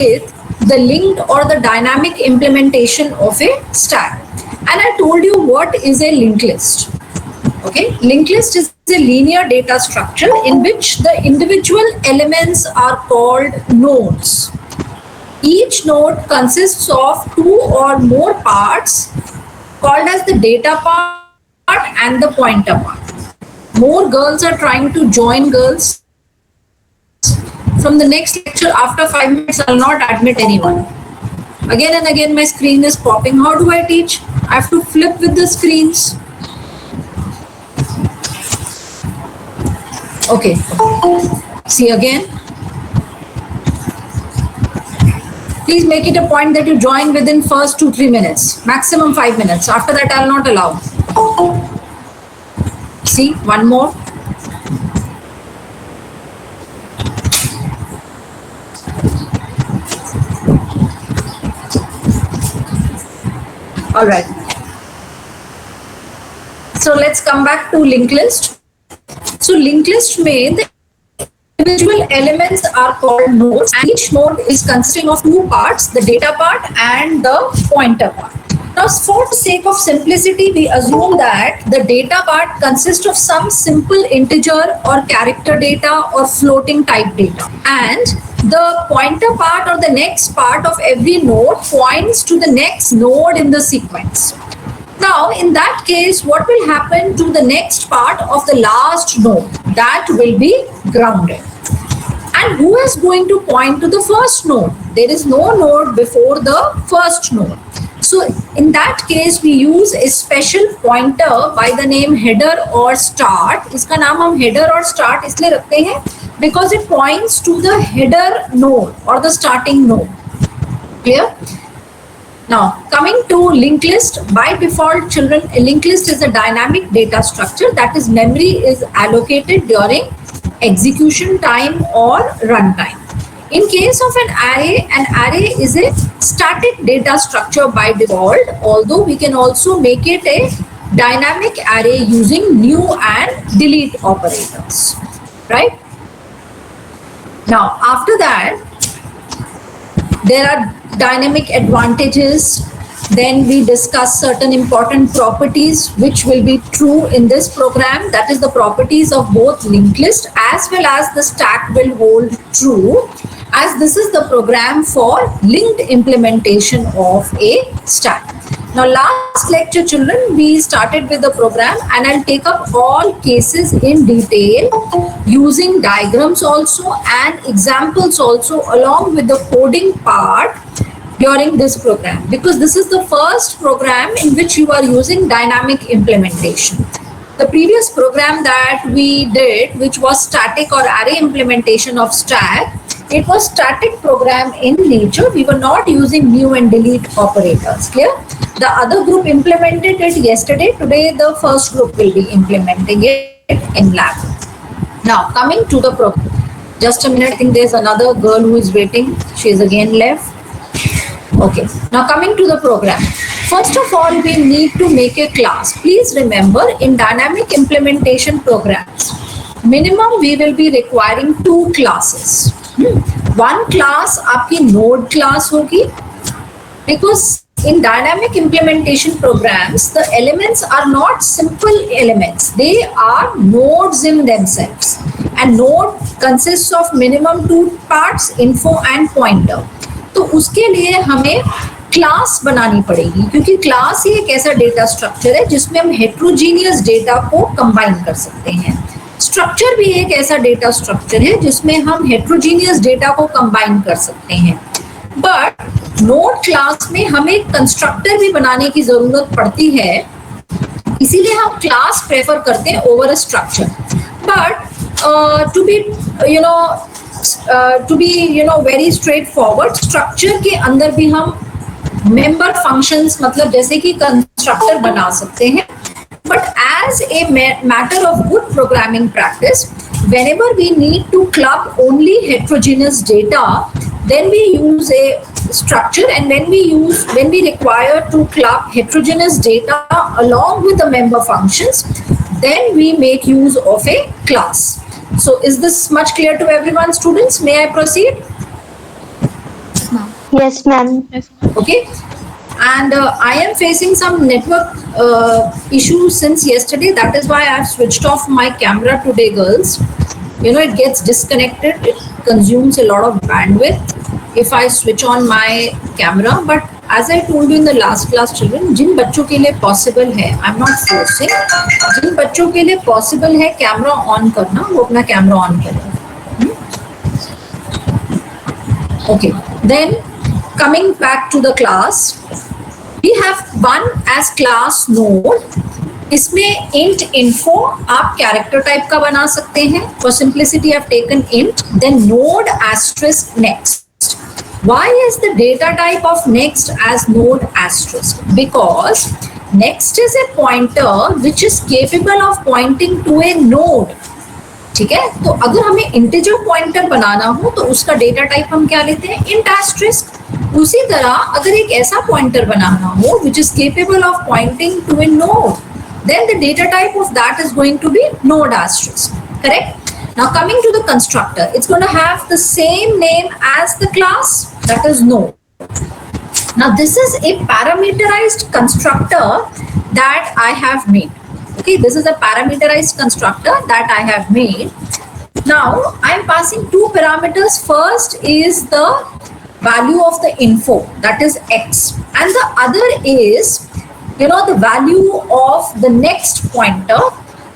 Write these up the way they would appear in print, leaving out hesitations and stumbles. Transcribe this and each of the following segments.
the linked or the dynamic implementation of a stack. And I told you what is a linked list. Okay, linked list is a linear data structure in which the individual elements are called nodes. Each node consists of two or more parts called as the data part and the pointer part. More girls are trying to join, girls. From the next lecture, after 5 minutes, I will not admit anyone. Again and again, my screen is popping. How do I teach? I have to flip with the screens. Okay. See again. Please make it a point that you join within first 2-3 minutes. Maximum 5 minutes. After that, I will not allow. See, one more. All right. So let's come back to linked list. So linked list में the individual elements are called nodes, and each node is consisting of two parts, the data part and the pointer part. Now, for the sake of simplicity, we assume that the data part consists of some simple integer or character data or floating type data, and the pointer part or the next part of every node points to the next node in the sequence. Now, in that case, what will happen to the next part of the last node? That will be grounded. And who is going to point to the first node? There is no node before the first node. So, in that case, we use a special pointer by the name header or start. इसका नाम हम header or start इसलिए रखते हैं because it points to the header node or the starting node. Clear? Now, coming to linked list, by default, children, a linked list is a dynamic data structure, that is, memory is allocated during execution time or runtime. In case of an array is a static data structure by default, although we can also make it a dynamic array using new and delete operators, right? Now, after that, there are dynamic advantages. Then we discuss certain important properties which will be true in this program. That is, the properties of both linked list as well as the stack will hold true, as this is the program for linked implementation of a stack. Now, last lecture, children, we started with the program, and I'll take up all cases in detail using diagrams also and examples also along with the coding part during this program, because this is the first program in which you are using dynamic implementation. The previous program that we did, which was static or array implementation of stack, it was static program in nature. We were not using new and delete operators. Clear? The other group implemented it yesterday. Today, the first group will be implementing it in lab. Now, coming to the program. Just a minute. I think there's another girl who is waiting. She is again left. Okay. Now, coming to the program. First of all, we need to make a class. Please remember, in dynamic implementation programs, minimum we will be requiring 2 classes. One class आपकी node class होगी, because in dynamic implementation programs, the elements are not simple elements. They are nodes in themselves. And node consists of minimum 2 parts, info and pointer. तो उसके लिए हमें class बनानी पड़ेगी, क्योंकि class ही एक ऐसा डेटा स्ट्रक्चर है जिसमें हम हेट्रोजीनियस डेटा को कंबाइन कर सकते हैं. स्ट्रक्चर भी एक ऐसा डेटा स्ट्रक्चर है जिसमें हम हेट्रोजीनियस डेटा को कंबाइन कर सकते हैं. बट नोड क्लास में हमें कंस्ट्रक्टर भी बनाने की जरूरत पड़ती है, इसीलिए हम क्लास प्रेफर करते हैं over a structure. But to be very straightforward, structure के अंदर भी हम मेंबर फंक्शंस, मतलब जैसे कि कंस्ट्रक्टर बना सकते हैं. But as a matter of good programming practice, whenever we need to club only heterogeneous data, then we use a structure, and when we require to club heterogeneous data along with the member functions, then we make use of a class. So is this much clear to everyone, students? May I proceed? ma'am. Yes, ma'am. Yes, ma'am. Okay. And I am facing some network issues since yesterday. That is why I've switched off my camera today, girls. You know, it gets disconnected. It consumes a lot of bandwidth if I switch on my camera. But as I told you in the last class, children, जिन बच्चों के लिए possible है, I'm not forcing. जिन बच्चों के लिए possible है camera on करना, वो अपना कैमरा ऑन करें. Okay. Then coming back to the class, we have one as class node. इसमें int info आप character type का बना सकते हैं. For simplicity, I've taken int. Then node asterisk next. Why is the data type of next as node asterisk? Because next is a pointer which is capable of pointing to a node. ठीक है, तो अगर हमें integer pointer बनाना हो तो उसका data type हम क्या लेते हैं, इंट एस्टरिस्क. उसी तरह अगर एक ऐसा पॉइंटर बनाना हो which is capable of pointing to a node, then the data type of that is going to be node asterisk. Correct? Now coming to the constructor, it's going to have the same name as the class, that is node. Now this is a parameterized constructor that I have made. Okay, this is a parameterized constructor that I have made. Now I am passing two parameters. First is the value of the info, that is x, and the other is, you know, the value of the next pointer.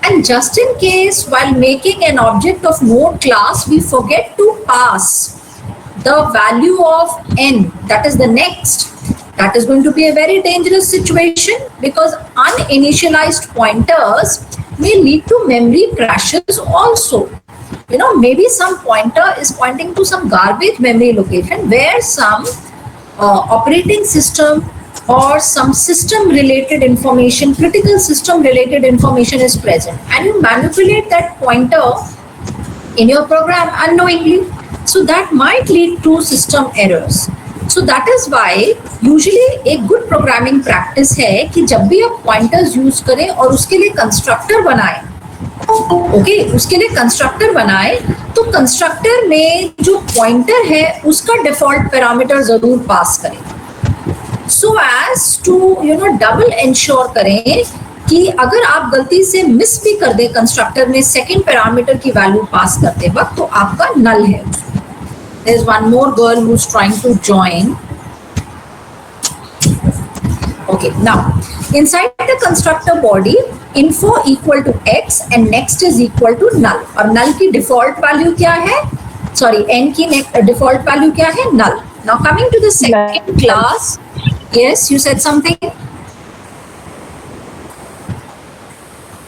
And just in case while making an object of node class we forget to pass the value of n, that is the next, that is going to be a very dangerous situation, because uninitialized pointers may lead to memory crashes also. You know, maybe some pointer is pointing to some garbage memory location where some operating system or some system related information, critical system related information is present, and you manipulate that pointer in your program unknowingly. So that might lead to system errors. So that is why usually एक good programming practice है कि जब भी आप pointers use करें और उसके लिए constructor बनाएं, okay, उसके लिए constructor बनाएं, तो constructor में जो pointer है उसका default parameter जरूर pass करें, so as to, you know, double ensure करें कि अगर आप गलती से मिस भी कर दें कंस्ट्रक्टर में सेकंड पैरामीटर की वैल्यू पास करते वक्त, तो आपका नल है. There is one more girl who's trying to join. Okay, now inside the constructor body, info equal to x and next is equal to null. और null की default value क्या है? Sorry, n की default value क्या है? Null. Now coming to the second class. Yes, you said something.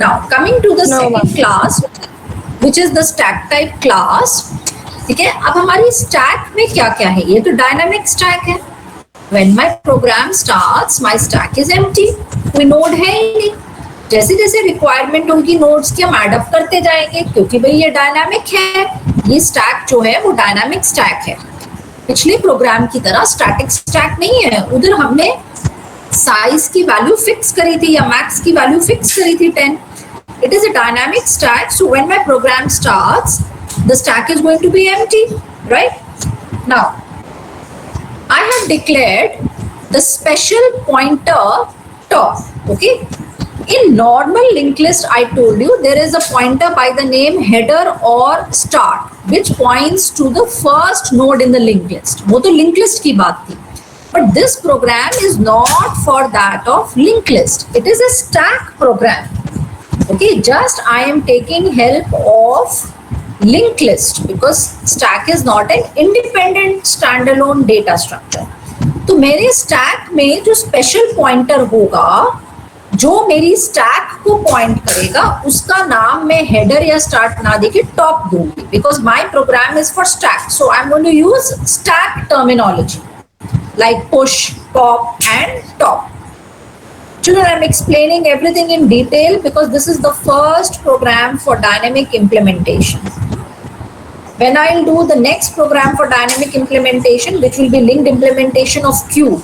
Now coming to the second class, which is the stack type class. ठीक है, अब हमारी स्टैक में क्या क्या है? ये तो डायनामिक स्टैक है. When my program starts, my stack is empty. कोई नोड है ही नहीं. जैसे जैसे रिक्वायरमेंट होगी नोड्स की हम एडअप करते जाएंगे, क्योंकि भाई ये डायनामिक है. ये स्टैक जो है वो डायनामिक स्टैक है. पिछले प्रोग्राम की तरह स्टैटिक स्टैक नहीं है. उधर हमने साइज की वैल्यू फिक्स करी थी या मैक्स की वैल्यू फिक्स करी थी 10. It is a dynamic stack, so when my program starts, the stack is going to be empty, right? Now, I have declared the special pointer top, okay? In normal linked list, I told you there is a pointer by the name header or start, which points to the first node in the linked list. वो तो linked list की बात थी. But this program is not for that of linked list. It is a stack program. Okay, just I am taking help of linked list because stack is not an independent standalone data structure. तो मेरे stack में जो special pointer होगा, जो मेरी stack को point करेगा, उसका नाम मैं header या start ना देके top दूंगी, because my program is for stack. So I'm going to use stack terminology like push, pop, and top. Children, I'm explaining everything in detail because this is the first program for dynamic implementation. When I'll do the next program for dynamic implementation, which will be linked implementation of Q,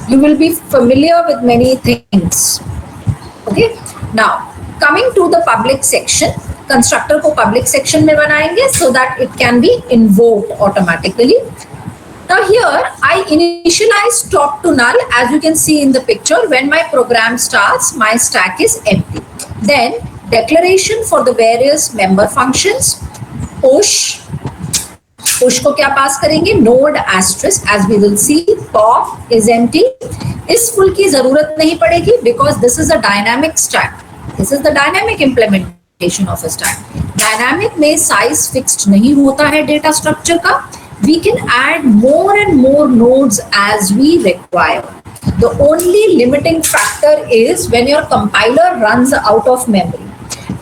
you will be familiar with many things. Okay. Now, coming to the public section, constructor को public section में बनाएंगे so that it can be invoked automatically. Now here I initialize top to null. As you can see in the picture, when my program starts, my stack is empty. Then declaration for the various member functions. push को क्या पास करेंगे, node asterisk, as we will see. pop is empty. इस full की जरूरत नहीं पड़ेगी because this is a dynamic stack. This is the dynamic implementation of a stack. Dynamic में size fixed नहीं होता है data structure का. We can add more and more nodes as we require. The only limiting factor is when your compiler runs out of memory.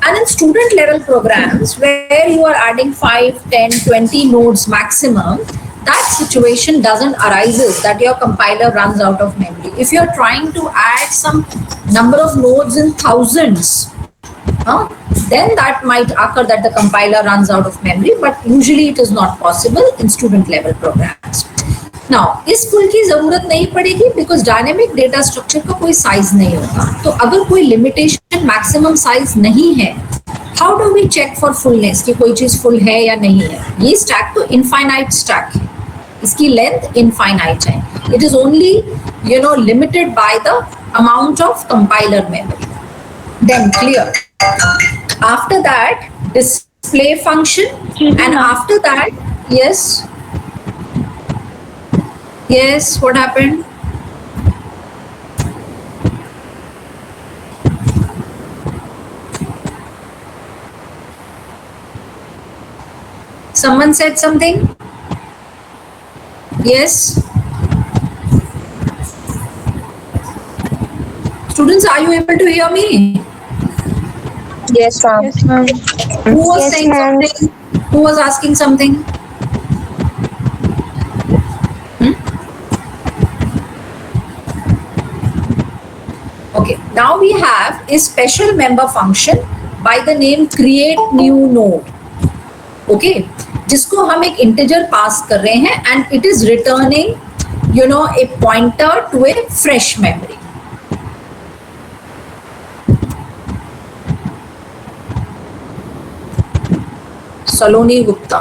And in student level programs where you are adding 5, 10, 20 nodes maximum, that situation doesn't arise that your compiler runs out of memory. If you are trying to add some number of nodes in thousands, then that might occur that the compiler runs out of memory, but usually it is not possible in student level programs. Now, इस full की जरूरत नहीं पड़ेगी because dynamic data structure का कोई size नहीं होगा. तो अगर कोई limitation maximum size नहीं है, how do we check for fullness कि कोई चीज full है या नहीं है? ये stack तो infinite stack है. इसकी length infinite है. It is only, limited by the amount of compiler memory. Then clear. After that, display function, and after that, yes, what happened? Someone said something? Yes. Students, are you able to hear me? Yes, ma'am. Yes, ma'am. Who was Yes, saying ma'am. something? Who was asking something? Okay, now we have a special member function by the name create new node. Okay, जिसको हम एक integer pass कर रहे हैं and it is returning, a pointer to a fresh memory. Saloni Gupta.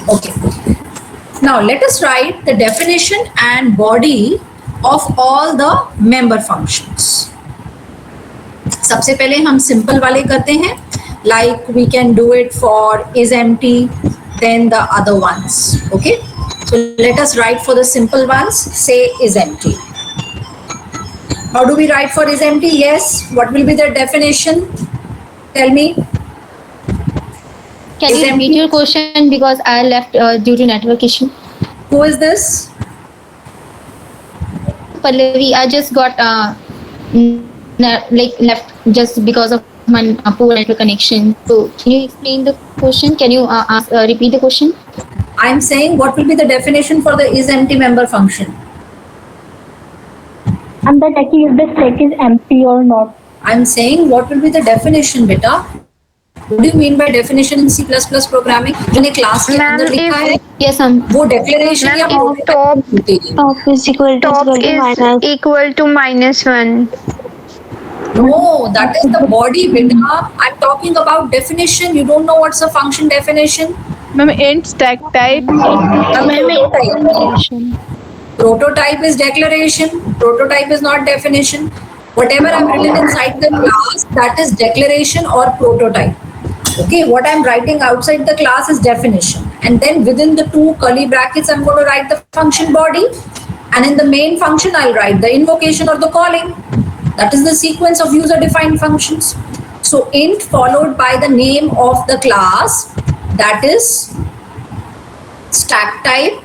Okay. Now let us write the definition and body of all the member functions. सबसे पहले हम simple वाले करते हैं. Like we can do it for is empty, then the other ones. Okay. So let us write for the simple ones. Say is empty. How do we write for is empty? Yes. What will be the definition? Tell me. Can you repeat your question because I left due to network issue? Who is this? Pallavi, I just got left just because of my poor network connection. So can you explain the question? Can you repeat the question? I'm saying what will be the definition for the is empty member function? I'm the checking if the stack is empty or not. I'm saying what will be the definition, beta? What do you mean by definition in C++ programming? मैंने class के अंदर लिखा है. Yes, ma'am. वो declaration या top Top is equal to minus. equal to -1. No, that is the body, beta. I'm talking about definition. You don't know what's a function definition? Ma'am, int stack type. Prototype is declaration. Prototype is not definition. Whatever I've written inside the class, that is declaration or prototype. Okay, what I'm writing outside the class is definition. And then within the two curly brackets, I'm going to write the function body. And in the main function, I'll write the invocation or the calling. That is the sequence of user-defined functions. So int followed by the name of the class, that is stack type,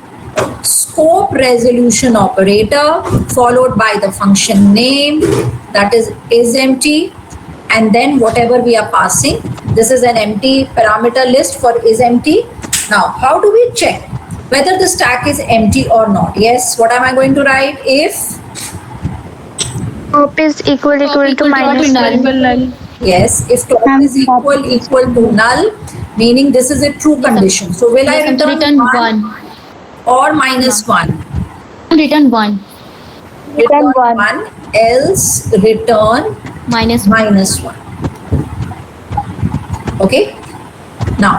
scope resolution operator followed by the function name, that is empty, and then whatever we are passing. This is an empty parameter list for is empty. Now, how do we check whether the stack is empty or not? Yes, what am I going to write? If Top is equal to -1. yes, if top is equal to null, meaning this is a true condition. So will I return 1 or -1? Return 1. Return 1, else return Minus -1. Okay. Now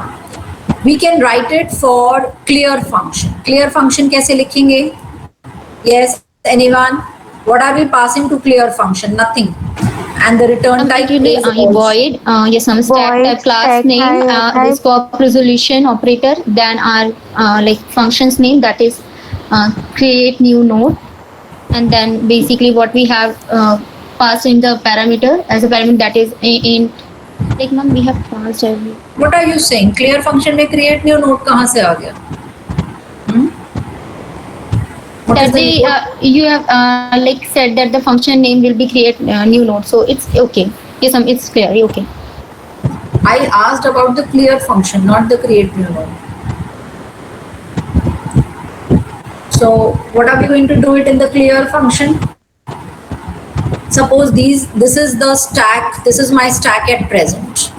we can write it for clear function. Clear function कैसे लिखेंगे? Yes, anyone? What are we passing to clear function? Nothing. And the return type It will be is also- void. Yes, some stack Void, type class stack name, type. the scope resolution operator, then our like functions name, that is create new node, and then basically what we have passed in the parameter as a parameter, that is in like ma'am we have passed every. What are you saying? Clear function में create new node कहाँ से आ गया? What is That the they, you have like said that the function name will be create new node, so it's okay. Yes, it's clear. Okay. I asked about the clear function, not the create new node. So what are we going to do it in the clear function? Suppose this is the stack, this is my stack at present.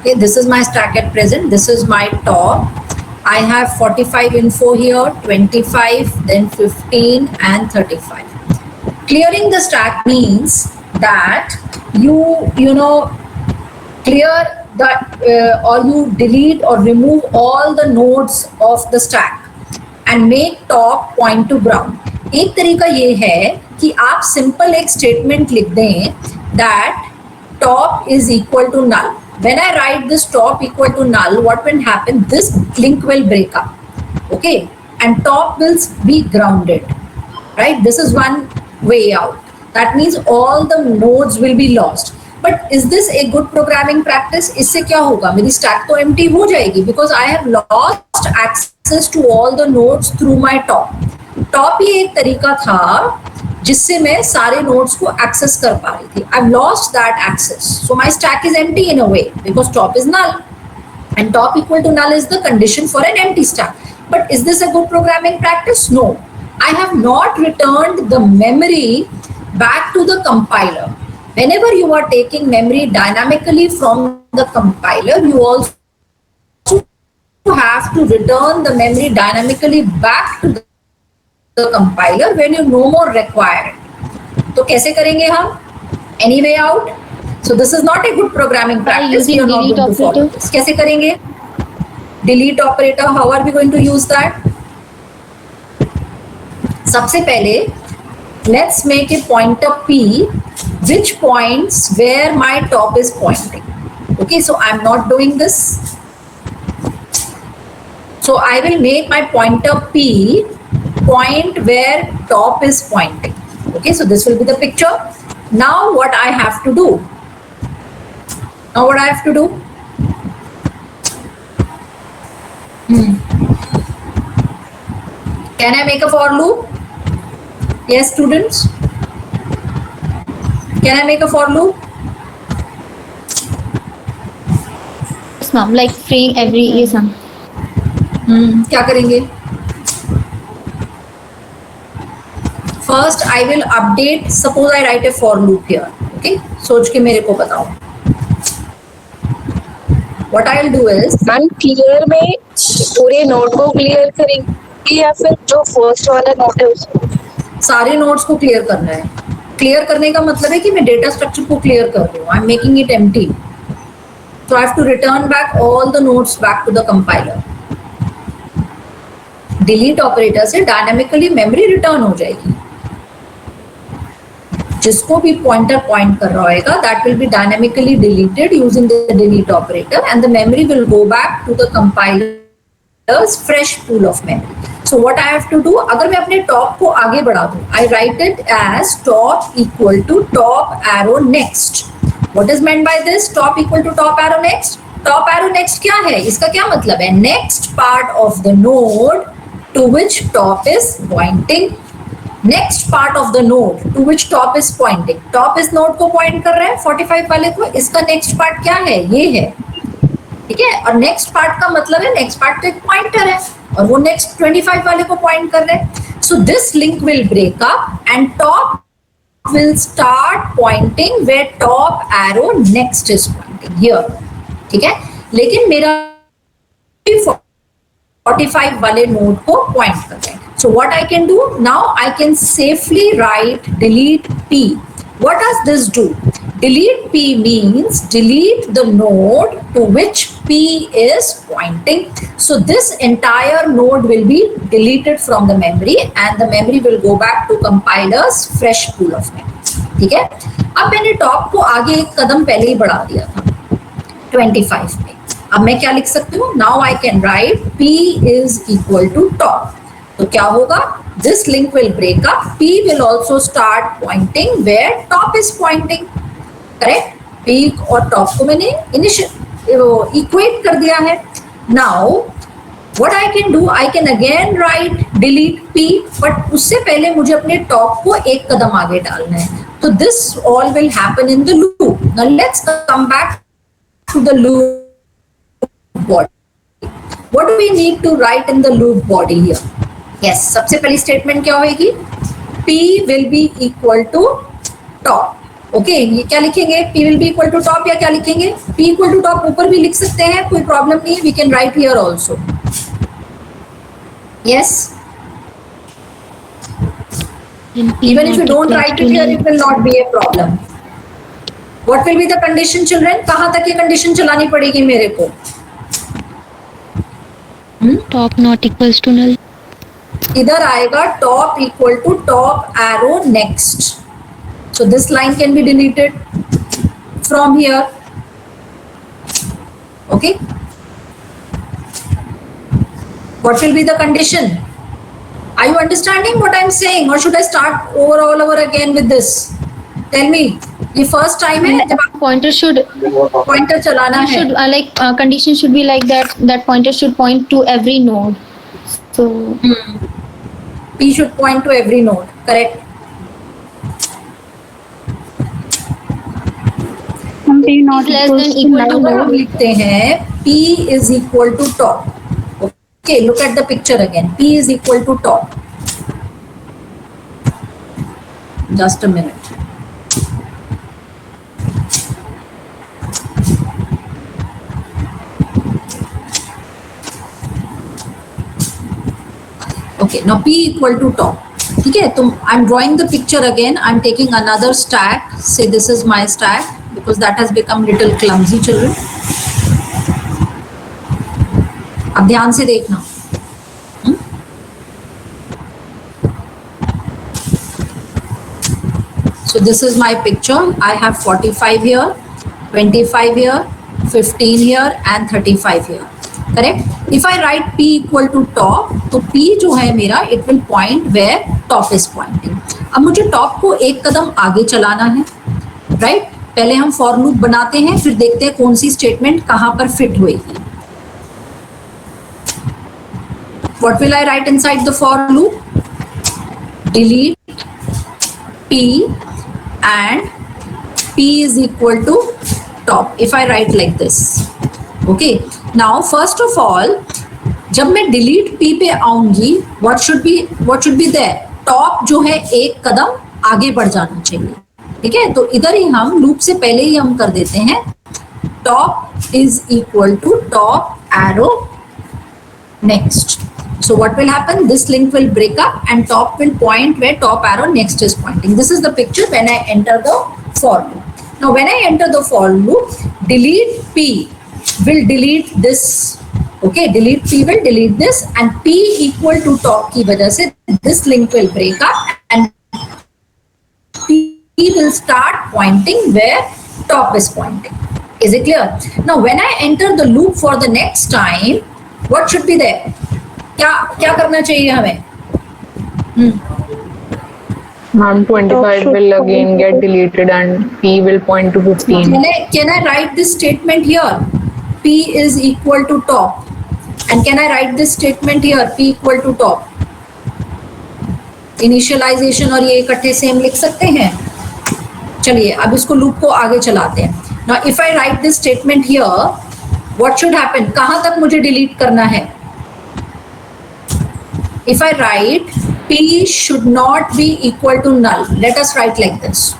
Okay, this is my stack at present, this is my top. I have 45 info here, 25, then 15 and 35. Clearing the stack means that you know clear that or you delete or remove all the nodes of the stack and make top point to ground. एक तरीका ये है कि आप simple एक statement लिख दें that top is equal to null. When I write this top equal to null, what will happen? This link will break up, okay, and top will be grounded, right? This is one way out. That means all the nodes will be lost. But is this a good programming practice? इससे क्या होगा? मेरी stack तो empty हो जाएगी because I have lost access to all the nodes through my top. Top ही एक तरीका था जिससे मैं सारे nodes को access कर पा रही थी. I've lost that access, so my stack is empty in a way because top is null, and top equal to null is the condition for an empty stack. But is this a good programming practice? No. I have not returned the memory back to the compiler. Whenever you are taking memory dynamically from the compiler, you also have to return the memory dynamically back to the compiler when you no more require it. तो कैसे करेंगे हम? Any way out? So this is not a good programming practice. using We are not delete going to follow operator. this. कैसे करेंगे? Delete operator. How are we going to use that? सबसे पहले let's make a pointer P which points where my top is pointing. Okay, so I'm not doing this. So I will make my pointer P point where top is pointing. Okay, so this will be the picture. Now what I have to do? Now what I have to do? Can I make a for loop? Yes, students? Can I make a for loop? Yes, ma'am. Like freeing every yes, ma'am. क्या करेंगे? First, I will update. Suppose I write a for loop here. Okay, सोच के मेरे को बताओ. What I will do is, ma'am clear में पूरे node को क्लियर करेंगे या फिर जो फर्स्ट वाला नोड है उसको? सारे नोड्स को क्लियर करना है. क्लियर करने का मतलब है कि मैं डेटा स्ट्रक्चर को क्लियर कर रही हूँ. I am making it empty. So I have to return back all the nodes back to the compiler. Delete operator से dynamically memory return हो जाएगी. जिसको भी pointer point कर रहा होगा, that will be dynamically deleted using the delete operator, and the memory will go back to the compiler's fresh pool of memory. So what I have to do, अगर मैं अपने top को आगे बढ़ा दूँ, I write it as top equal to top arrow next. What is meant by this? Top equal to top arrow next. Top arrow next क्या है? इसका क्या मतलब है? Next part of the node to which top is pointing. Next part of the node to which top is pointing. Top इस node को point कर रहा है 45 वाले को. इसका next part क्या है? ये है. ठीक है. और next part का मतलब है next part तो एक pointer है और वो next 25 वाले को point कर रहा है. So this link will break up and top will start pointing where top arrow next is pointing here. ठीक है. लेकिन मेरा 45 वाले नोड को पॉइंट कर रहे हैं. So what I can do now, I can safely write delete P. What does this do? Delete P means delete the node to which P is pointing. So this entire node will be deleted from the memory and the memory will go back to compiler's fresh pool of memory. ठीक है? अब मैंने top को आगे एक कदम पहले ही बढ़ा दिया था 25 में. अब मैं क्या लिख सकती हूँ? Now I can write P is equal to top. तो क्या होगा? This link will break up. P will also start pointing where top is pointing. Correct? P और top को मैंने equate कर दिया है. Now what I can do? I can again write delete P, but उससे पहले मुझे अपने top को एक कदम आगे डालना है. So this all will happen in the loop. Now let's come back to the loop body. What do we need to write in the loop body here? Yes, सबसे पहली स्टेटमेंट क्या होगी? P will be equal to top. Okay, ये क्या लिखेंगे? P will be equal to top या क्या लिखेंगे? P equal to top ऊपर भी लिख सकते हैं, कोई प्रॉब्लम नहीं है. We can write here also. Yes. Even if you don't write it here, it will not be a problem. What will be the condition, children? कहाँ तक ये कंडीशन चलानी पड़ेगी मेरे को? Top not equals to null. इधर आएगा top equal to top arrow next. So this line can be deleted from here. Okay. What will be the condition? Are you understanding what I'm saying, or should I start all over again with this? Tell me. ये first time है जब आप Pointer should pointer चलाना है. should condition should be like that pointer should point to every node. So P should point to every node. Correct. P not less than equal to अगर हम node. लिखते हैं P is equal to top. Okay, look at the picture again. P is equal to top. Just a minute. Okay, now P equal to top. ठीक है, तो I'm drawing the picture again. I'm taking another stack. Say this is my stack because that has become little clumsy, children. अब ध्यान से देखना. So this is my picture. I have 45 here, 25 here, 15 here and 35 here. Correct? If I write P equal to top, तो P जो है मेरा, it will point where top is pointing. अब मुझे top को एक कदम आगे चलाना है, right? पहले हम for loop बनाते हैं, फिर देखते हैं कौन सी statement कहाँ पर fit होएगी. What will I write inside the for loop? Delete P and P is equal to top. If I write like this. Okay. Now first of all, जब मैं delete P पे आऊंगी, what should be there? Top जो है एक कदम आगे बढ़ जाना चाहिए. ठीक है, तो इधर ही हम लूप से पहले ही हम कर देते हैं top is equal to top arrow next. So what will happen? This link will break up and top will point where top arrow next is pointing. This is the picture when I enter the for loop. Now when I enter the for loop, delete P will delete this. Okay, delete P will delete this and P equal to top की वजह से this link will break up and P will start pointing where top is pointing. Is it clear? Now when I enter the loop for the next time, what should be there? क्या करना चाहिए हमें? Ma'am, 25 will again get deleted and P will point to 15. Can I write this statement here? P is equal to top. And can I write this statement here? P equal to top. Initialization और ये इकट्ठे same लिख सकते हैं. चलिए अब इसको loop को आगे चलाते हैं. Now if I write this statement here, what should happen? कहाँ तक मुझे delete करना है? If I write P should not be equal to null. Let us write like this.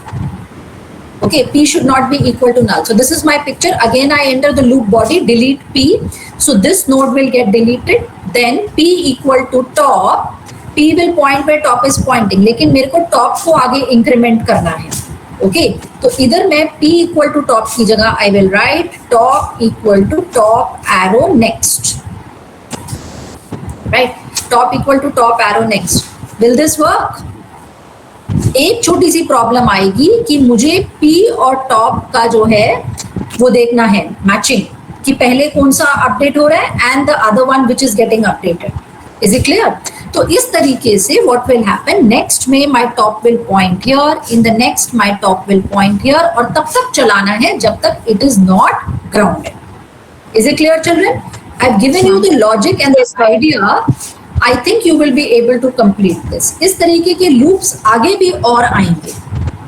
Okay, P should not be equal to null. So this is my picture. Again, I enter the loop body, delete P. So this node will get deleted. Then P equal to top. P P will point where top is pointing, लेकिन मेरे को top को आगे increment करना है. Okay, तो इधर मैं P equal to top की जगह I will write top equal to top arrow next. Right, top equal to top arrow next. Will this work? एक छोटी सी प्रॉब्लम आएगी कि मुझे P और टॉप का जो है वो देखना है मैचिंग, कि पहले कौन सा अपडेट हो रहा है and the other one which is getting updated. Is it clear? तो इस तरीके से व्हाट विल हैपन, नेक्स्ट में my top will point here, in the next my top will point here, और तब तक चलाना है जब तक it is not grounded. Is it clear children? I have given you the logic and the idea. I think you will be able to complete this. इस तरीके के loops आगे भी और आएंगे.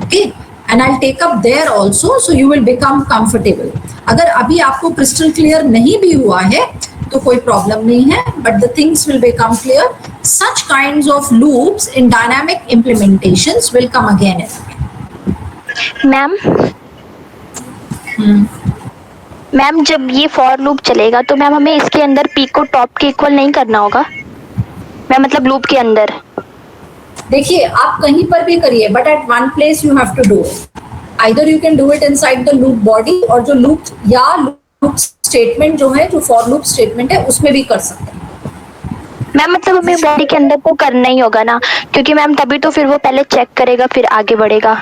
Okay? And I'll take up there also, so you will become comfortable. अगर अभी आपको crystal clear नहीं भी हुआ है तो कोई problem नहीं है, but the things will become clear. Such kinds of loops in dynamic implementations will come again and again. Ma'am ma'am जब ये फॉर लूप चलेगा तो मैम हमें इसके अंदर पी को टॉप के इक्वल नहीं करना होगा मैम, मतलब लूप के अंदर. देखिए आप कहीं पर भी करिए, but at one place you have to do it. Either you can do it inside the loop body, और जो लूप या लूप स्टेटमेंट जो है, जो फॉर लूप स्टेटमेंट है, उसमें भी कर सकते हैं. मैम मतलब हमें बॉडी के अंदर तो करना ही होगा ना, क्योंकि मैम तभी तो फिर वो पहले चेक करेगा फिर आगे बढ़ेगा.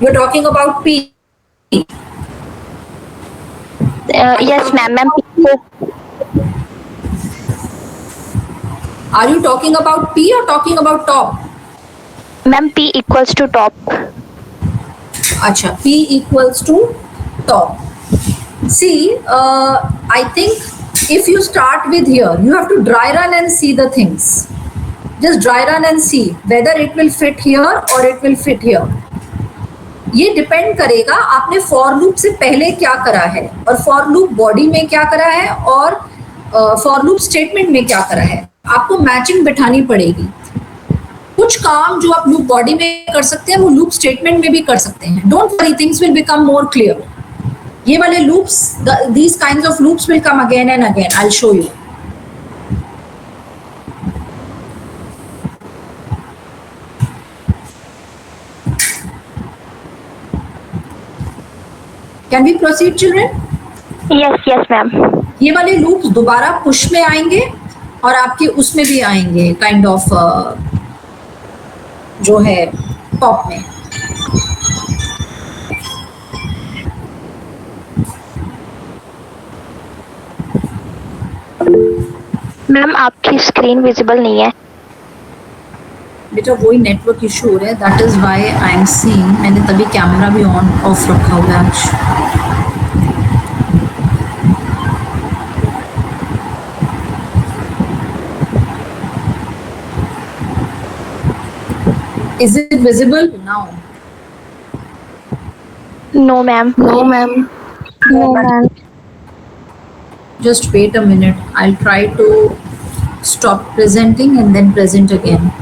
You are talking about P? Yes ma'am. Ma'am Are you talking about P or talking about top? Ma'am P equals to top. अच्छा, P equals to top. See, I think if you start with here, you have to dry run and see the things. Just dry run and see whether it will fit here or it will fit here. ये depend करेगा आपने for loop से पहले क्या करा है, और for loop body में क्या करा है, और फॉर लूप स्टेटमेंट में क्या करा है. आपको मैचिंग बिठानी पड़ेगी. कुछ काम जो आप लूप बॉडी में कर सकते हैं वो लूप स्टेटमेंट में भी कर सकते हैं. Don't worry, things will become more clear. ये वाले loops, these kinds of loops will come again and again. I will show you. Can we proceed, children? Yes yes ma'am. ये वाले लूप्स दोबारा पुश में आएंगे और आपके उसमें भी आएंगे, काइंड ऑफ जो है टॉप में. मैम आपकी स्क्रीन विजिबल नहीं है. बेटा वही नेटवर्क इशू हो रहा है, that is why I am seeing. मैंने तभी कैमरा भी ऑन ऑफ रखा हुआ है आज. Is it visible now? No ma'am. No ma'am. No ma'am. Just wait a minute. I'll try to stop presenting and then present again.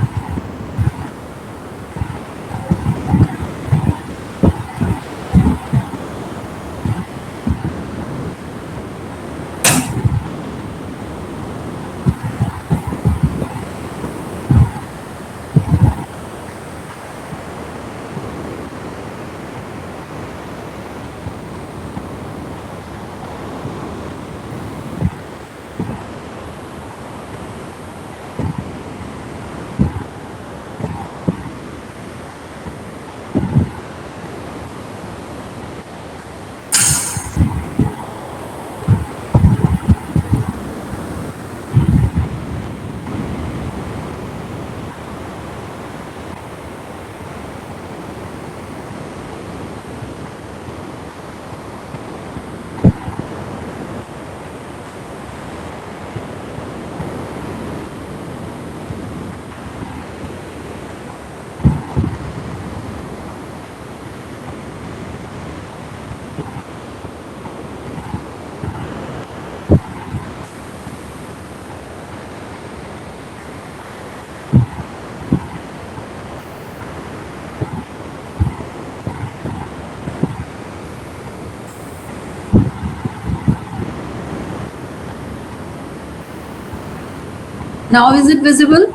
Now is it visible?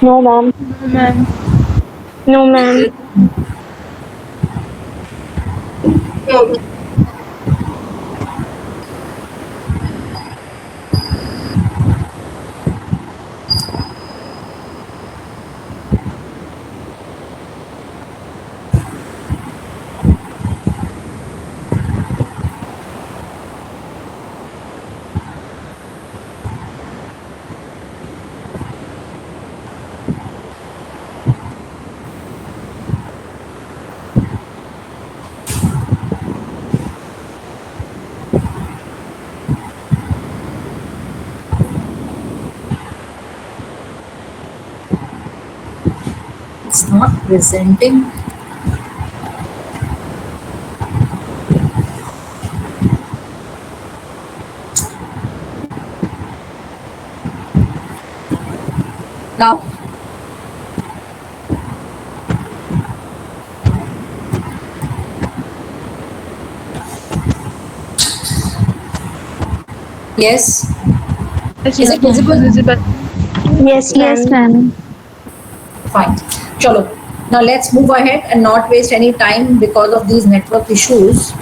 No, ma'am. ma'am. No, ma'am. It's not presenting. Now, yes, is it visible? Yes, Yes, ma'am. ma'am. Fine. Chalo. Now let's move ahead and not waste any time because of these network issues.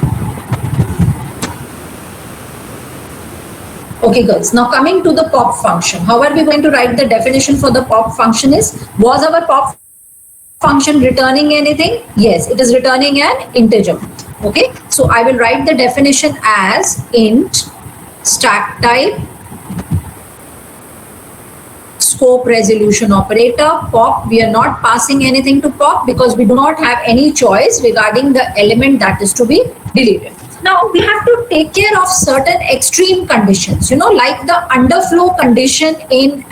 Okay, girls. Now coming to the pop function. How are we going to write the definition for the pop function is? Was our pop function returning anything? Yes, it is returning an integer. Okay. So I will write the definition as int stack type scope resolution operator pop. We are not passing anything to pop because we do not have any choice regarding the element that is to be deleted. Now we have to take care of certain extreme conditions, you know, like the underflow condition in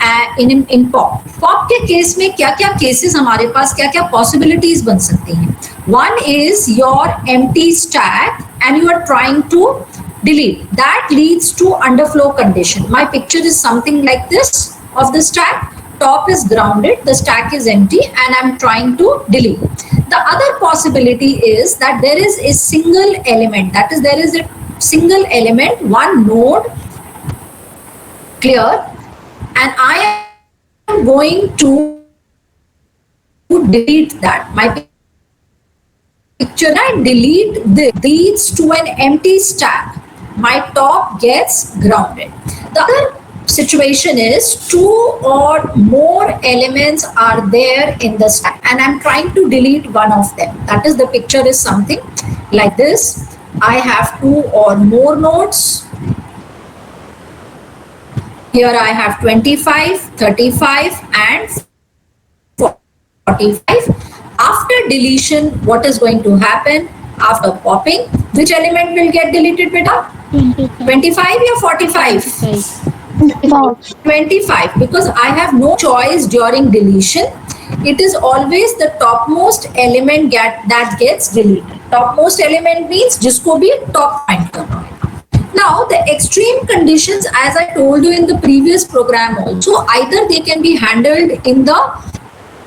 pop. Pop के case में क्या क्या cases हमारे पास क्या क्या possibilities बन सकती हैं? One is your empty stack and you are trying to delete. That leads to underflow condition. My picture is something like this of the stack. Top is grounded, the stack is empty, and I'm trying to delete. The other possibility is that there is a single element, that is, there is a single element, one node, clear, and I am going to delete that. My picture, I delete this, leads to an empty stack. My top gets grounded. The other situation is two or more elements are there in the stack and I'm trying to delete one of them. That is, the picture is something like this. I have two or more nodes. Here I have 25, 35 and 45. After deletion, what is going to happen? After popping, which element will get deleted, beta? 25 or 45? 25, because I have no choice during deletion. It is always the topmost element that gets deleted. Topmost element means जिसको भी top find करना है. Now the extreme conditions, as I told you in the previous program also, either they can be handled in the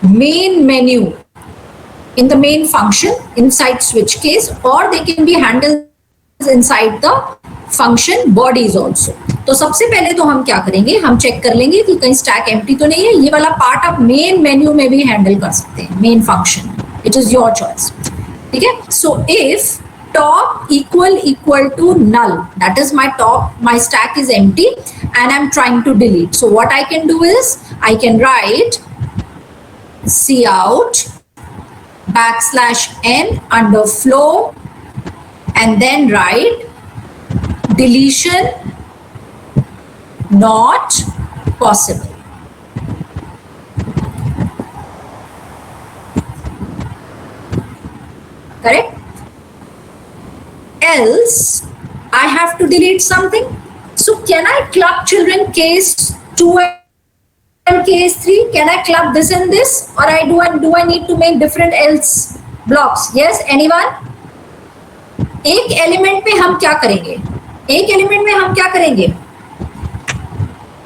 main menu, in the main function inside switch case, or they can be handled inside the function bodies also. तो सबसे पहले तो हम क्या करेंगे, हम check कर लेंगे कि कहीं स्टैक एम्प्टी तो नहीं है. ये वाला पार्ट आप मेन मेन्यू में भी हैंडल कर सकते हैं, main function. It is your choice. ठीक है. So if top equal to null, that is my top, my stack is empty and I'm trying to delete. So what I can do is I can write cout \n underflow and then write deletion not possible. Correct? Else I have to delete something. So can I club children case 2 and case 3? Can I club this and this, or do I need to make different else blocks? Yes, anyone? एक element में हम क्या करेंगे? एक element में हम क्या करेंगे?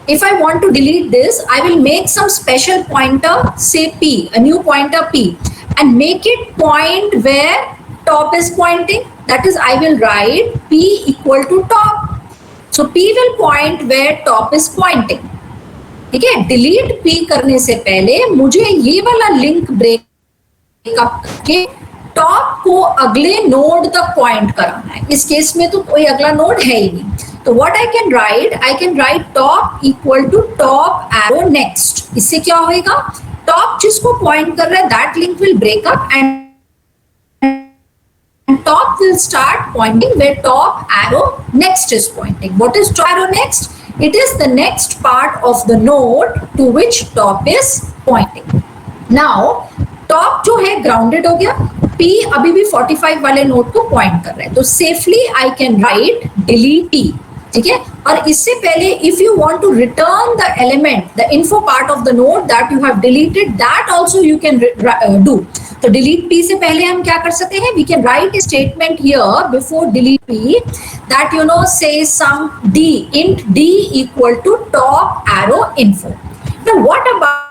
If I want to delete this, I will make some special pointer, say P, a new pointer P, and make it point where top is pointing. That is, I will write P equal to top. So P will point where top is pointing. ठीक है, delete P करने से पहले मुझे ये वाला link breakup करके top को अगले नोड तक पॉइंट कराना है. इस केस में तो कोई अगला नोड है ही नहीं. तो what I can write top equal to top arrow next. इससे क्या होएगा, टॉप जिसको पॉइंट कर रहा है that link will break up and top will start pointing where top arrow next is pointing. What is top arrow next? It is the next part of the node to which top is pointing. Now top जो है grounded हो गया, P अभी भी 45 वाले node को point कर रहा है. तो safely I can write delete P. ठीक है, और इससे पहले if you want to return the element, the info part of the node that you have deleted, that also you can do. तो delete P से पहले हम क्या कर सकते हैं, we can write a statement here before delete P that says some D, int D equal to top arrow info. Now what about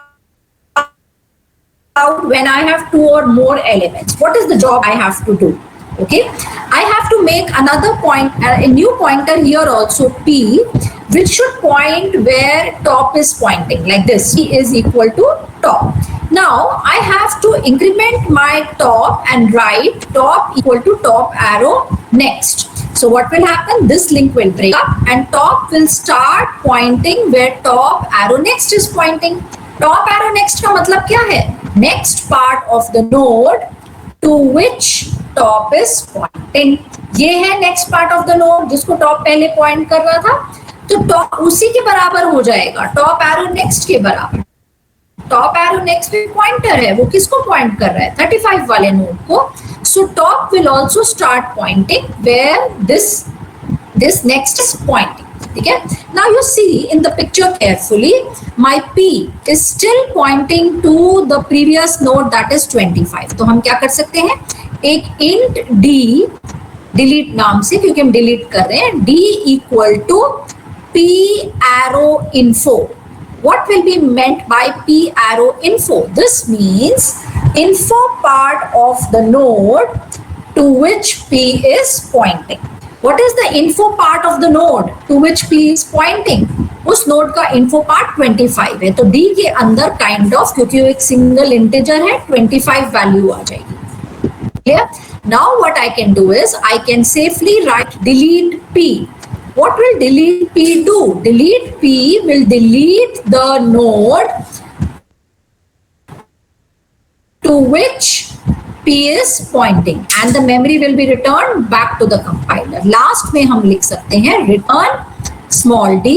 when I have two or more elements? What is the job I have to do? Okay, I have to make another point, a new pointer here also, P, which should point where top is pointing, like this. P is equal to top. Now I have to increment my top and write top equal to top arrow next. So what will happen? This link will break up and top will start pointing where top arrow next is pointing. Top arrow next का मतलब क्या है? Next part of the node to which top is pointing. ये है next part of the node जिसको top पहले point कर रहा था. तो top उसी के बराबर हो जाएगा, top arrow next के बराबर. टॉप एरो नेक्स्ट पे पॉइंटर है, वो किसको पॉइंट कर रहा है, 35 वाले नोड को. So top will also start pointing where this next is pointing. ठीक है, now you see in the picture carefully, my P is still pointing to the previous node that is 25. तो हम क्या कर सकते हैं, एक इंट D डिलीट नाम से, क्योंकि हम डिलीट कर रहे हैं, D equal to P arrow info. What will be meant by P arrow info? This means info part of the node to which P is pointing. What is the info part of the node to which P is pointing? उस node का info part 25 है, तो D के अंदर kind of, क्योंकि वो एक single integer है, 25 value आ जाएगी. Clear? Now what I can do is I can safely write delete P. What will delete P do? Delete P will delete the node to which P is pointing and the memory will be returned back to the compiler. Last में हम लिख सकते हैं return small d,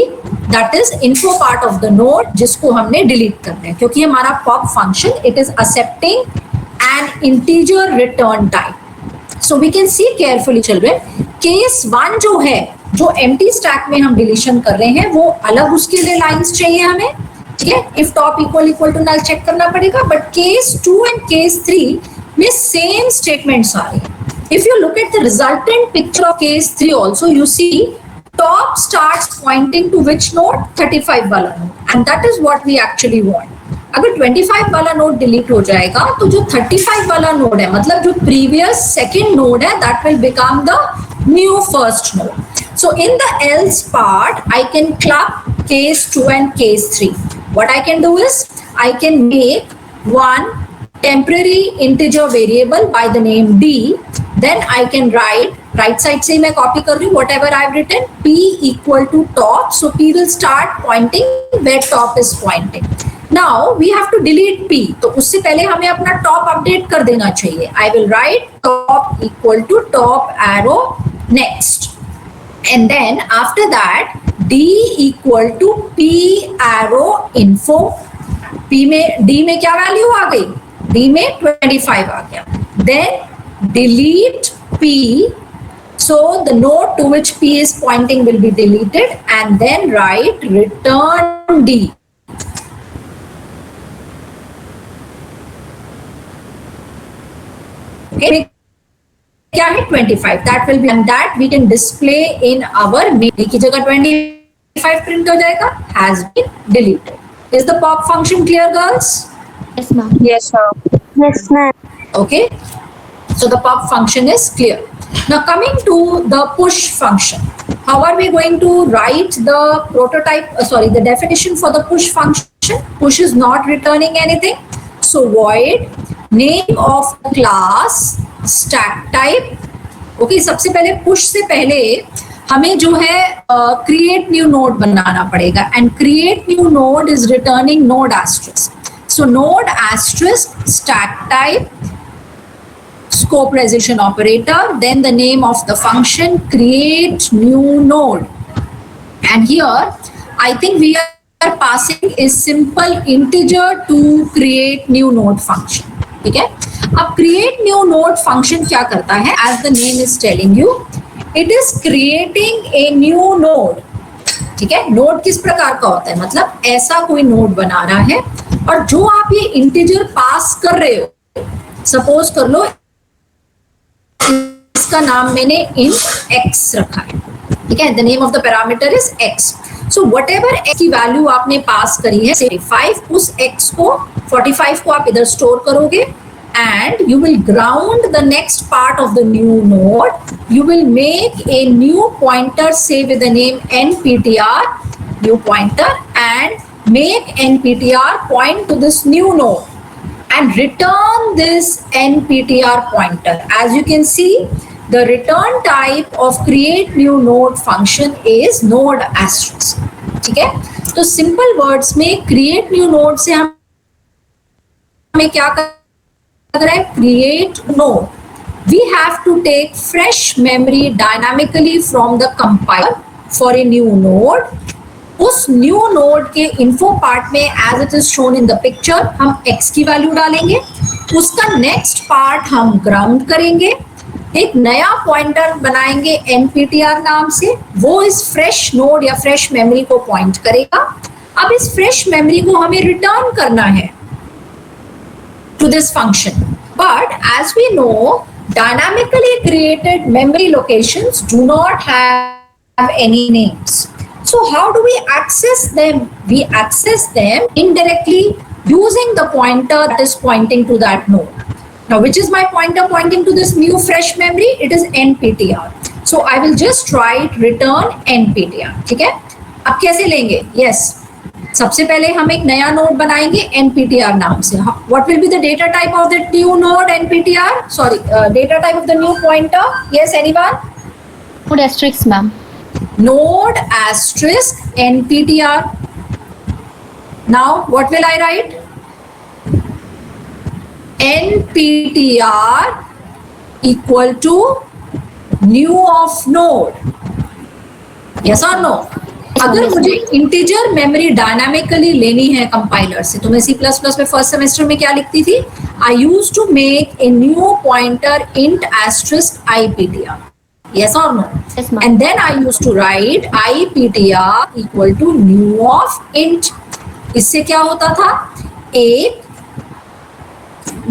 that is info part of the node जिसको हमने delete करना है, क्योंकि हमारा pop function it is accepting an integer return type. So we can see carefully children, case 1 जो है, जो empty stack में हम डिलीशन कर रहे हैं, वो अलग उसके लिए लाइंस चाहिए हमें. ठीक है, if top equal to null check करना पड़ेगा, but case 2 and case 3 में सेम स्टेटमेंट्स आ रहे हैं. If you look at the resultant picture of case 3 also, you see top starts pointing to which node, 35 वाला node, and that is what we actually want. अगर 25 वाला node delete हो जाएगा तो जो 35 वाला नोड है, मतलब जो प्रीवियस सेकेंड नोड है, that will become the new first node. So in the else part, I can club case 2 and case 3. What I can do is I can make one temporary integer variable by the name D. Then I can write, right side से मैं copy कर रही हूँ, whatever I've written, P equal to top. So P will start pointing where top is pointing. Now we have to delete P. तो उससे पहले हमें अपना top update कर देना चाहिए. I will write top equal to top arrow next. And then after that D equal to P arrow info. P में D में क्या वैल्यू आ गई, D में 25 आ गया. Then delete P, so the node to which P is pointing will be deleted, and then write return D. Okay, क्या है 25, that will be, and that we can display in our main की जगह 25 print हो जाएगा, has been deleted. Is the pop function clear, girls? Yes, ma'am. Yes, ma'am. Yes, ma'am. Okay, so the pop function is clear. Now coming to the push function. how are we going to write the prototype, the definition for the push function? Push is not returning anything. So void name of the class stack type. Okay, सबसे पहले push से पहले हमें जो है create new node बनाना पड़ेगा, and create new node is returning node asterisk. So node asterisk stack type scope resolution operator, then the name of the function create new node, and here I think we are passing a simple integer to create new node function. ठीक है, अब create new node function क्या करता है? As the name is telling you, it is creating a new node. ठीक है, node किस प्रकार का होता है? मतलब ऐसा कोई नोड बना रहा है, और जो आप ये इंटीजर पास कर रहे हो, सपोज कर लो इसका नाम मैंने int x रखा है, ठीक है, the name of the parameter is x. So what ever x की वैल्यू आपने पास करी है 45, उस x को 45 को आप इधर स्टोर करोगे, and you will ground the next part of the new node. You will make a new pointer, say with the name nptr new pointer, and make nptr point to this new node and return this nptr pointer. As you can see, the return type of create new node function is node asterisk. ठीक है, तो simple words में create new node से हमें क्या कर रहा है? Create node. We have to take fresh memory dynamically from the compiler for a new node. उस new node के info part में as it is shown in the picture हम x की वैल्यू डालेंगे, उसका next part हम ground करेंगे, एक नया पॉइंटर बनाएंगे nptr नाम से, वो इस फ्रेश नोड या फ्रेश मेमोरी को पॉइंट करेगा. अब इस फ्रेश मेमोरी को हमें रिटर्न करना है to this function. But as we know, dynamically created memory locations do not have any names. So how do we access them? We access them indirectly using the pointer that is pointing to that node. Now, which is my pointer pointing to this new fresh memory? It is nptr. So I will just write return nptr. ठीक है, अब कैसे लेंगे? Yes, सबसे पहले हम एक नया नोड बनाएंगे nptr नाम से. What will be the data type of that new node nptr? Sorry, data type of the new pointer. Yes, anyone? Node asterisk, ma'am. Node asterisk nptr. Now, what will I write? nptr equal to new of node. Yes or no? अगर मुझे integer memory dynamically लेनी है compiler से, तो मैं C++ में first semester में क्या लिखती थी? I used to make a new pointer int asterisk iptr. Yes or no? Yes, ma'am. And then I used to write iptr equal to new of int. इससे क्या होता था? एक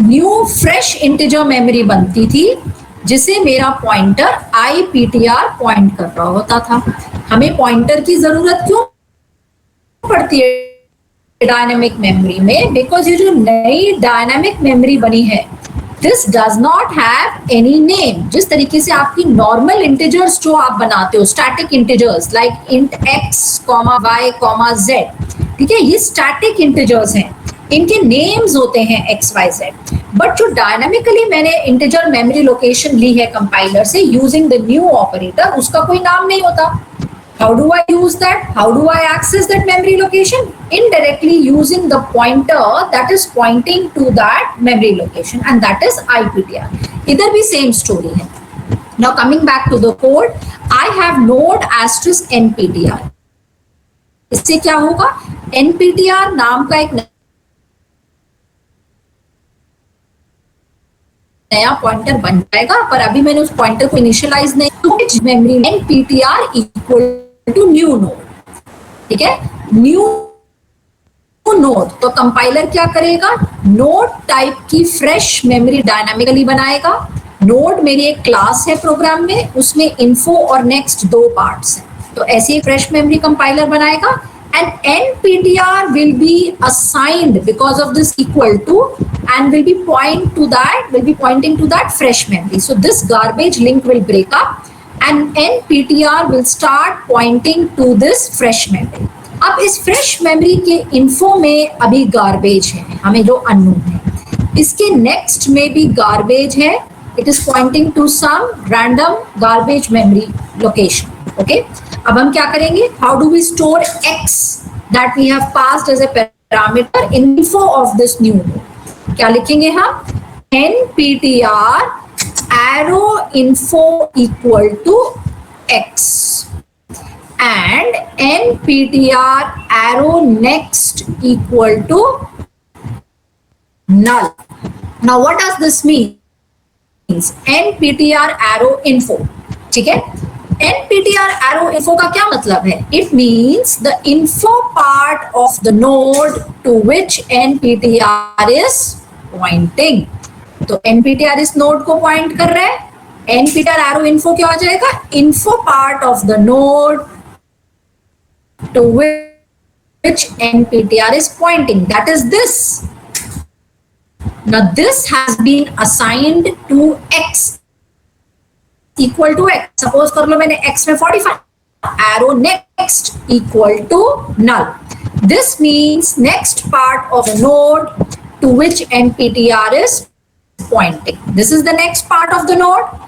न्यू फ्रेश इंटीजर मेमोरी बनती थी जिसे मेरा pointer iptr point कर रहा होता था. हमें पॉइंटर की जरूरत क्यों पड़ती है डायनेमिक मेमोरी में? बिकॉज ये जो नई डायनेमिक मेमोरी बनी है, this does not have any name. जिस तरीके से आपकी नॉर्मल इंटीजर्स जो आप बनाते हो, static integers like int x, y, z, ठीक है, ये स्टैटिक इंटीजर्स हैं, इनके नेम्स होते हैं x, y, z. बट जो डायनामिकली मैंने इंटीजर मेमोरी लोकेशन ली है कंपाइलर से यूजिंग द न्यू ऑपरेटर, उसका कोई नाम नहीं होता. How do I use that? How do I access that memory location? Indirectly using the pointer that is pointing to that memory location, and that is iptr. इधर भी same story है. Now coming back to the code, I have node asterisk nptr. इससे क्या होगा? nptr नाम का एक नया पॉइंटर बन जाएगा, पर अभी मैंने उस पॉइंटर को इनिशियलाइज नहीं, तो memory nptr equal to new node. ठीक है, न्यू नोड, तो कंपाइलर क्या करेगा? नोड टाइप की फ्रेश मेमोरी डायनामिकली बनाएगा. नोड मेरी एक क्लास है प्रोग्राम में, उसमें इन्फो और नेक्स्ट दो पार्ट्स हैं, तो ऐसी एक फ्रेश मेमोरी कंपाइलर बनाएगा. And nptr will be assigned because of this equal to, and will be pointing to that fresh memory. So this garbage link will break up. and NPTR will start pointing to this fresh memory. अब इस fresh memory के info में अभी garbage है, हमें जो unknown है, इसके नेक्स्ट में भी गार्बेज है. It is pointing to some random garbage memory location. Okay, अब हम क्या करेंगे? How do we store x that we have passed as a parameter in info of this new node? क्या लिखेंगे हम? nptr arrow info equal to x and nptr arrow next equal to null. Now what does this mean? nptr arrow info. ठीक है, nptr arrow info का क्या मतलब है? It means the info part of the node to which nptr is pointing. तो nptr इस node को point कर रहा है. nptr arrow info क्या हो जाएगा? info part of the node to which nptr is pointing, that is this. Now this has been assigned to x equal to x. Suppose कर लो मैंने x में 45, arrow next equal to null. This means next part of the node to which nptr is pointing. This is the next part of the node.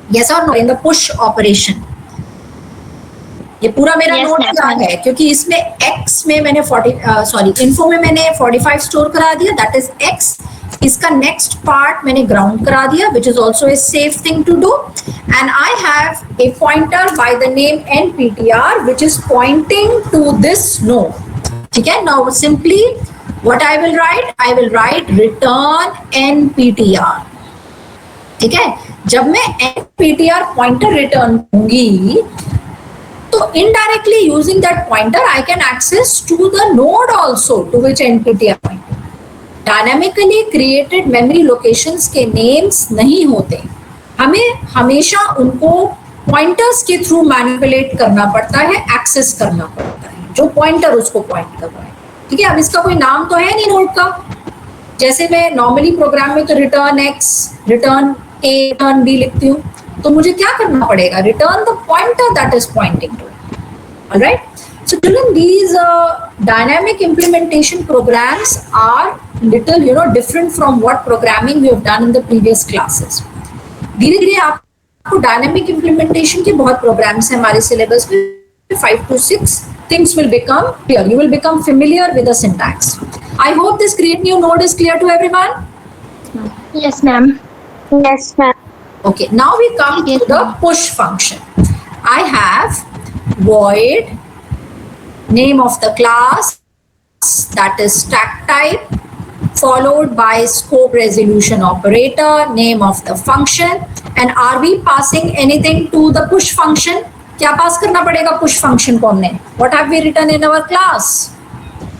Yes or no in the push operation? ये पूरा मेरा note याद है क्योंकि इसमें x में मैंने info में मैंने 45 स्टोर करा दिया, दैट इज x. इसका नेक्स्ट पार्ट मैंने ग्राउंड करा दिया, which is also a safe thing to do. And I have a pointer by the name nptr which is pointing to this node. ठीक है, now simply what I will write return nptr. ठीक है, जब मैं nptr pointer return करूंगी तो indirectly using that pointer I can access to the node also to which nptr pointing. Dynamically created memory locations के names नहीं होते, हमें हमेशा उनको pointers के through manipulate करना पड़ता है, access करना पड़ता है, जो pointer उसको point कर रहा है. ठीक है, अब इसका कोई नाम तो है नहीं नोड का. जैसे मैं नॉर्मली प्रोग्राम में तो return x, return a, return b लिखती हूँ, तो मुझे क्या करना पड़ेगा? Return the pointer that is pointing to. Alright, so children these dynamic implementation programs are little different from what programming we have done in the previous classes. धीरे धीरे आपको डायनामिक इम्प्लीमेंटेशन के बहुत प्रोग्राम्स हैं हमारे सिलेबस में. 5 to 6 things will become clear. You will become familiar with the syntax. I hope this create new node is clear to everyone. Yes, ma'am. Yes, ma'am. Okay, now we come to the push function. I have void name of the class, that is stack type, followed by scope resolution operator, name of the function, and are we passing anything to the push function? क्या पास करना पड़ेगा push function को हमने? What have we written in our class?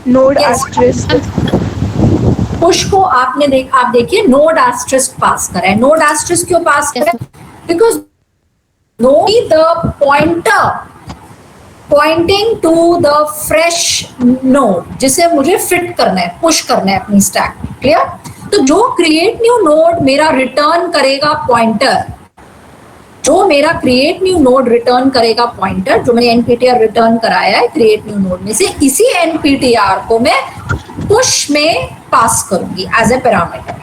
Node asterisk. Push को आप देखिए node asterisk पास करा है. नोड एस्टेरिस्क क्यों पास करा है? Because node the pointer pointing to the fresh node जिसे मुझे फिट करना है, पुश करना है अपनी स्टैक. क्लियर? तो जो क्रिएट न्यू नोड मेरा रिटर्न करेगा पॉइंटर, जो मेरा क्रिएट न्यू नोड रिटर्न करेगा पॉइंटर, जो मैंने nptr रिटर्न कराया है क्रिएट न्यू नोड में से, इसी nptr को मैं पुश में पास करूंगी as a parameter.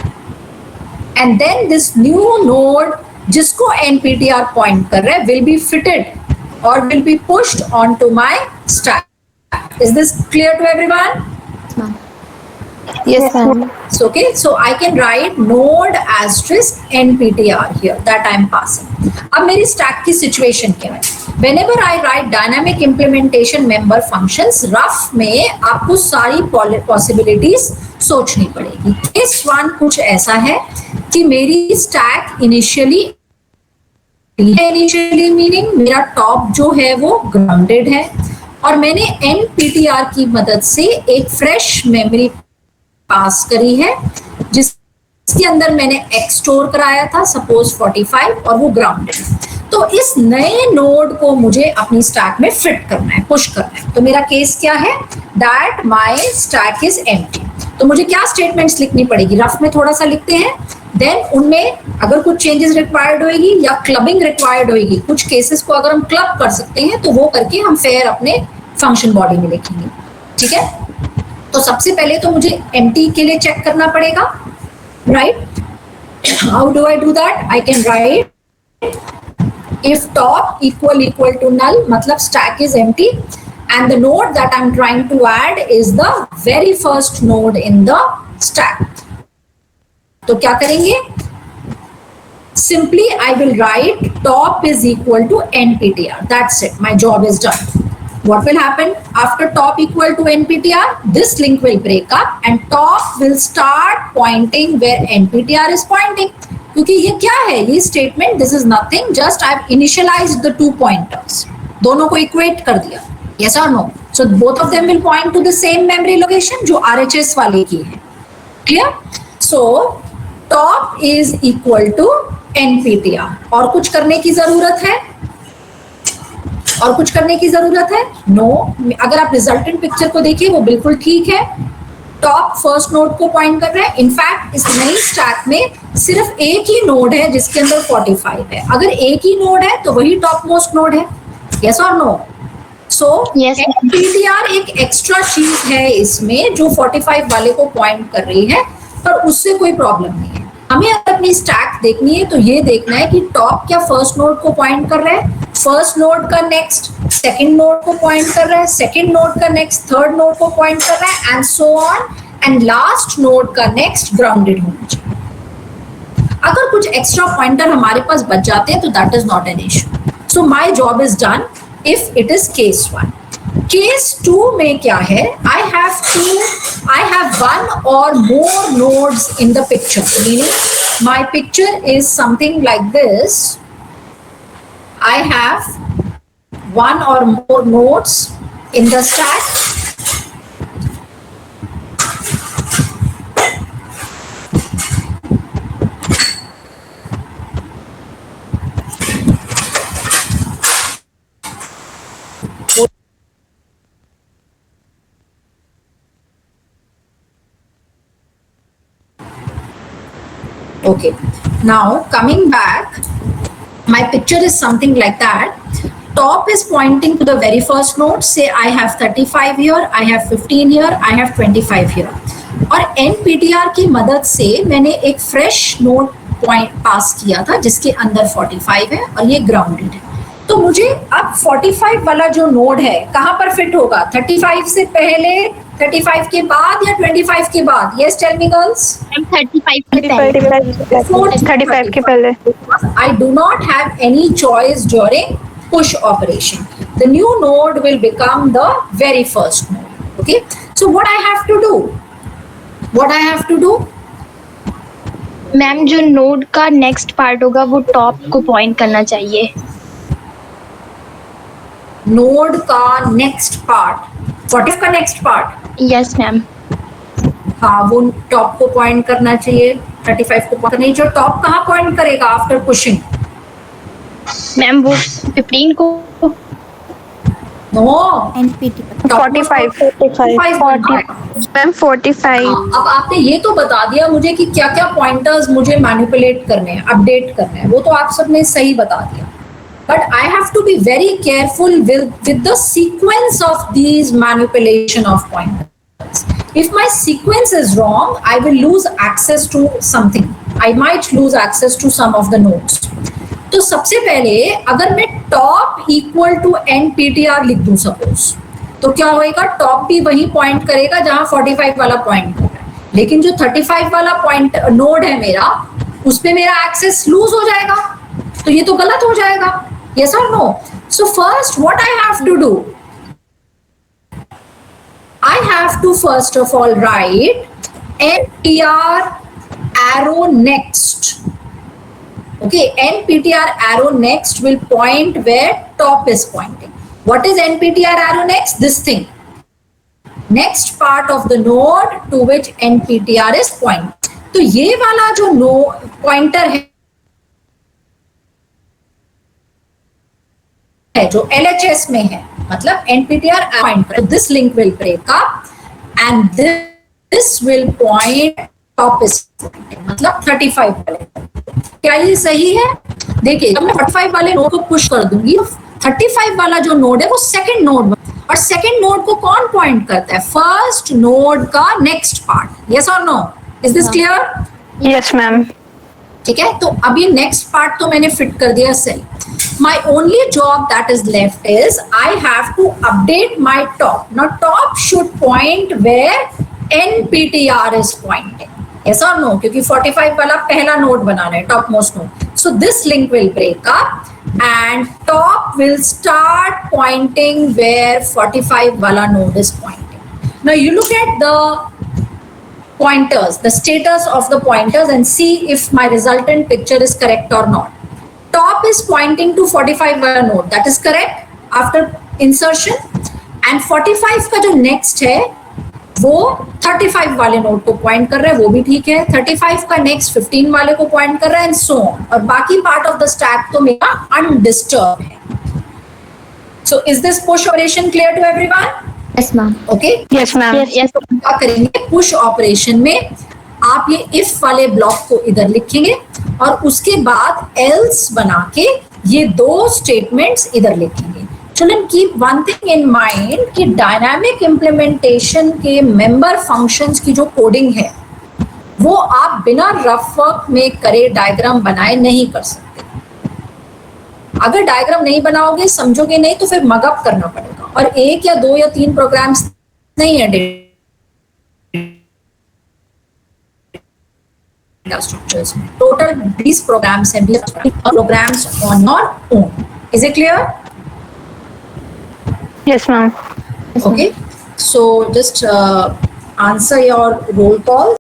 And then this new node जिसको nptr पॉइंट कर रहा है विल बी फिटेड और will be pushed on to my stack. Is this clear to everyone? Yes, ma'am. So, okay, so I can write node asterisk nptr here that I am passing. अब मेरी stack की situation क्या है? Whenever I write dynamic implementation member functions, rough में आपको सारी possibilities सोचनी पड़ेगी. इस वन कुछ ऐसा है कि मेरी स्टैक इनिशियली मीनिंग मेरा टॉप जो है वो ग्राउंडेड है और मैंने nptr की मदद से एक फ्रेश मेमोरी पास करी है जिसके अंदर मैंने x स्टोर कराया था, सपोज 45, और वो ग्राउंडेड. तो इस नए नोड को मुझे अपनी स्टैक में फिट करना है, पुश करना है। तो मेरा केस क्या है, that my stack is empty. तो मुझे क्या स्टेटमेंट्स लिखनी पड़ेगी, रफ में थोड़ा सा लिखते हैं, देन उनमें अगर कुछ चेंजेस रिक्वायर्ड होगी या क्लबिंग रिक्वायर्ड होगी, कुछ केसेस को अगर हम क्लब कर सकते हैं तो वो करके हम फिर अपने फंक्शन बॉडी में लिखेंगे। ठीक है, तो सबसे पहले तो मुझे एम्प्टी के लिए चेक करना पड़ेगा, right. How do I do that, I can right if top equal to null, मतलब stack is empty and the node that I'm trying to add is the very first node in the stack. तो क्या करेंगे, simply I will write top is equal to nptr, that's it, my job is done. What will happen after top equal to nptr, this link will break up and top will start pointing where nptr is pointing. क्योंकि ये क्या है, ये statement, this is nothing, just I have initialized the two pointers, दोनों को equate कर दिया, yes और no. So both of them will point to the same memory location जो RHS वाले की है, clear. So top is equal to nptr। और कुछ करने की जरूरत है, और कुछ करने की जरूरत है, नो। अगर आप रिजल्टेंट पिक्चर को देखिए वो बिल्कुल ठीक है, टॉप फर्स्ट नोड को पॉइंट कर रहा है। इनफैक्ट इस नई स्टैक में सिर्फ एक ही नोड है जिसके अंदर 45 है, अगर एक ही नोड है तो वही टॉप मोस्ट नोड है, यस और नो। सो nptr एक एक्स्ट्रा चीज है इसमें जो 45 वाले को पॉइंट कर रही है, पर उससे कोई प्रॉब्लम नहीं है। हमें अगर अपनी स्टैक देखनी है तो ये देखना है कि टॉप क्या फर्स्ट नोड को पॉइंट कर रहा है, फर्स्ट नोड का नेक्स्ट सेकंड नोड को पॉइंट कर रहा है, सेकंड नोड का नेक्स्ट थर्ड नोड को पॉइंट कर रहा है, and so on, and last node का नेक्स्ट ग्राउंडेड होना चाहिए। अगर कुछ एक्स्ट्रा पॉइंटर हमारे पास बच जाते हैं तो that is not an issue. So my job is done if it is case 1। Case 2 में क्या है, I have one or more nodes in the picture, meaning my picture is something like this. I have one or more nodes in the stack. Okay, now coming back, my picture is something like that. Top is pointing to the very first node. Say I have 35 here, I have 15 here, I have 25 here. और nptr की मदद से मैंने एक fresh node point पास किया था जिसके अंदर 45 है और ये ग्राउंडेड है। तो मुझे अब 45 वाला जो नोड है कहाँ पर फिट होगा, 35 से पहले, 35 के बाद या 25 के बाद? Yes, tell me girls. 35 के पहले। I do not have any choice during push operation. The new node will become the very first node. Okay. So what I have to do? What I have to do? Ma'am जो node का next part होगा वो top को point करना चाहिए। Node का next part, 40 का next part, yes ma'am. हाँ, वो टॉप को पॉइंट करना चाहिए, 35 को पॉइंट नहीं। जो टॉप कहाँ पॉइंट करेगा आफ्टर पुशिंग? मैम वो 15 को। No, 45 ma'am 45। अब आपने ये तो बता दिया मुझे कि क्या क्या पॉइंटर्स मुझे मैनिपुलेट करने हैं, अपडेट करने हैं, वो तो आप सबने सही बता दिया। But I have to be very careful with the sequence of these manipulation of pointers. If my sequence is wrong, I will lose access to something. I might lose access to some of the nodes. तो सबसे पहले अगर मैं top equal to nptr लिख दूं suppose, तो क्या होएगा, टॉप भी वही पॉइंट करेगा जहां 45 वाला पॉइंट कर रहा है, लेकिन जो 35 वाला पॉइंट नोड है मेरा, उसपे मेरा एक्सेस लूज हो जाएगा, तो ये तो गलत हो जाएगा। Yes or no? So first what I have to do? I have to first of all write nptr arrow next. Okay, nptr arrow next will point where top is pointing. What is nptr arrow next? This thing. Next part of the node to which nptr is pointing. तो ये वाला जो pointer है है जो LHS में है, मतलब NPTR point कर, this link will break up and this will point top is मतलब 35 वाले। क्या ये सही है? देखिए जब मैं 45 वाले नोड को पुश कर दूंगी, 35 वाला जो नोड है वो सेकंड नोड, और सेकंड नोड को कौन पॉइंट करता है? फर्स्ट नोड का नेक्स्ट पार्ट। यस और no? Is this clear? Yes ma'am. ठीक है, तो अभी नेक्स्ट पार्ट तो मैंने फिट कर दिया cell. My only job that is left is I have to update my top. Now top should point where NPTR is pointing. Yes or no? क्योंकि 45 वाला पहला नोड बनाना है, top most node. So this link will break up and top will start pointing where 45 वाला node is pointing. Now you look at the pointers, the status of the pointers, and see if my resultant picture is correct or not. Top is pointing to 45 वाला node, that is correct after insertion, and 45 का जो next है वो 35 वाले node को point कर रहा है, वो भी ठीक है। 35 का नेक्स्ट 15 वाले को पॉइंट कर रहा है, एंड सो ऑन। और बाकी पार्ट ऑफ द स्टैक तो मेरा अनडिस्टर्ब है। So is this push operation clear to everyone? Yes, ma'am. Okay, yes ma'am. क्या करेंगे पुश ऑपरेशन में? आप ये इफ वाले ब्लॉक को इधर लिखेंगे और उसके बाद एल्स बना के ये दो स्टेटमेंट्स इधर लिखेंगे। Children, keep one thing in mind कि डायनामिक इम्प्लीमेंटेशन के मेंबर फंक्शंस की जो कोडिंग है वो आप बिना रफ वर्क में करे डायग्राम बनाए नहीं कर सकते। अगर डायग्राम नहीं बनाओगे, समझोगे नहीं, तो फिर मगअप करना पड़ेगा। और एक या दो या तीन प्रोग्राम्स नहीं है डेटा स्ट्रक्चर्स में, टोटल 20 प्रोग्राम्स हैं, 20 programs on your own. Is it clear? Yes ma'am. Okay, so just answer your roll call.